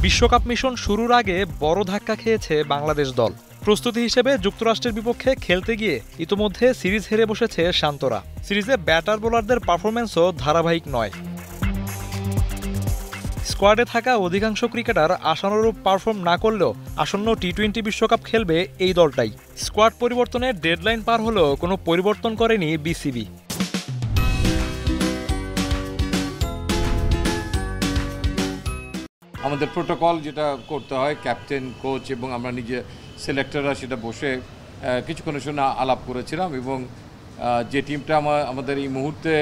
বিশ্বকাপ মিশন শুরুর আগে বড় ধাক্কা খেয়েছে বাংলাদেশ দল। প্রস্তুতি হিসেবে যুক্তরাষ্ট্রের বিপক্ষে খেলতে গিয়ে ইতোমধ্যে সিরিজ হেরে বসেছে শান্তরা। সিরিজে ব্যাটার বোলারদের পারফরম্যান্সও ধারাবাহিক নয়। স্কোয়াডে থাকা অধিকাংশ ক্রিকেটার আশানুরূপ পারফর্ম না করলেও আসন্ন টি-20 বিশ্বকাপ খেলবে এই দলটাই। স্কোয়াড পরিবর্তনের ডেডলাইন পার হলেও কোনো পরিবর্তন করেনি বিসিবি। আমাদের প্রোটোকল যেটা করতে হয়, ক্যাপ্টেন, কোচ এবং আমরা নিজে সিলেক্টররা সেটা বসে কিছুক্ষণের জন্য আলাপ করেছিলাম এবং যে টিমটা আমাদের এই মুহূর্তে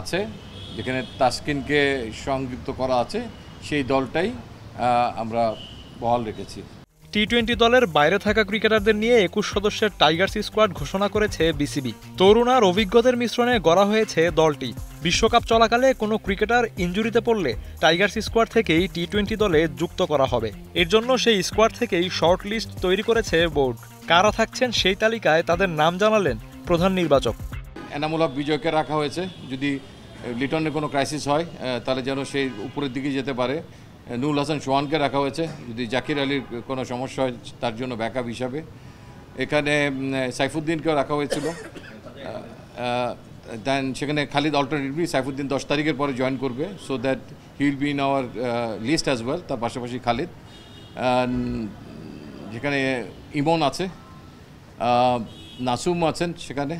আছে, যেখানে তাসকিনকে সংযুক্ত করা আছে, সেই দলটাই আমরা বহাল রেখেছি। টি-20 দলের বাইরে থাকা ক্রিকেটারদের নিয়ে 21 সদস্যের টাইগার্স স্কোয়াড ঘোষণা করেছে বিসিবি। তরুণ আর অভিজ্ঞদের মিশ্রণে গড়া হয়েছে দলটি। বিশ্বকাপ চলাকালে কোনো ক্রিকেটার ইনজুরিতে পড়লে টাইগার্স স্কোয়াড থেকেই টি-20 দলে যুক্ত করা হবে। এর জন্য সেই স্কোয়াড থেকেই শর্ট লিস্ট তৈরি করেছে বোর্ড। কারা থাকছেন সেই তালিকায় তাদের নাম জানালেন প্রধান নির্বাচক। এনামুল হক বিজয়কে রাখা হয়েছে, যদি লিটনের কোনো ক্রাইসিস হয় তাহলে যেন সেই উপরের দিকে যেতে পারে। নুরুল হাসান সোহানকে রাখা হয়েছে, যদি জাকির আলীর কোনো সমস্যা হয় তার জন্য ব্যাকআপ হিসাবে। এখানে সাইফুদ্দিনকেও রাখা হয়েছিল, দেন সেখানে খালিদ অল্টারনেটিভলি সাইফুদ্দিন 10 তারিখের পরে জয়েন করবে, so that he will be in our list as well. তার পাশাপাশি খালিদ, যেখানে ইমন আছে, নাসুম আছেন সেখানে,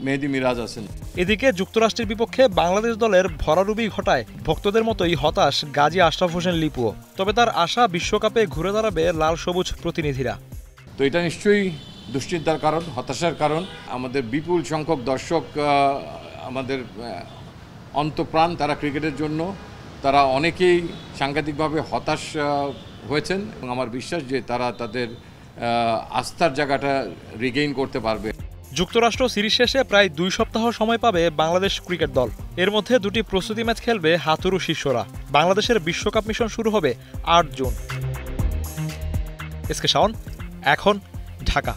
মেহেদি মিরাজ আছেন। এদিকে যুক্তরাষ্ট্রের বিপক্ষে বাংলাদেশ দলের ভরাডুবি ঘটায় ভক্তদের মতোই হতাশ গাজী আশরাফ হোসেন লিপুও। তবে তার আশা বিশ্বকাপে ঘুরে দাঁড়াবে লাল সবুজ প্রতিনিধিরা। তো এটা নিশ্চয়ই দুশ্চিন্তার কারণ, হতাশার কারণ। আমাদের বিপুল সংখ্যক দর্শক আমাদের অন্তঃপ্রাণ, তারা ক্রিকেটের জন্য, তারা অনেকেই সাংঘাতিকভাবে হতাশ হয়েছেন এবং আমার বিশ্বাস যে তারা তাদের আস্থার জায়গাটা রিগেইন করতে পারবে। যুক্তরাষ্ট্র সিরিজ শেষে প্রায় 2 সপ্তাহ সময় পাবে বাংলাদেশ ক্রিকেট দল। এর মধ্যে 2টি প্রস্তুতি ম্যাচ খেলবে হাতুড়ু শিষ্যরা। বাংলাদেশের বিশ্বকাপ মিশন শুরু হবে 8 জুন। এসকে শাওন, এখন, ঢাকা।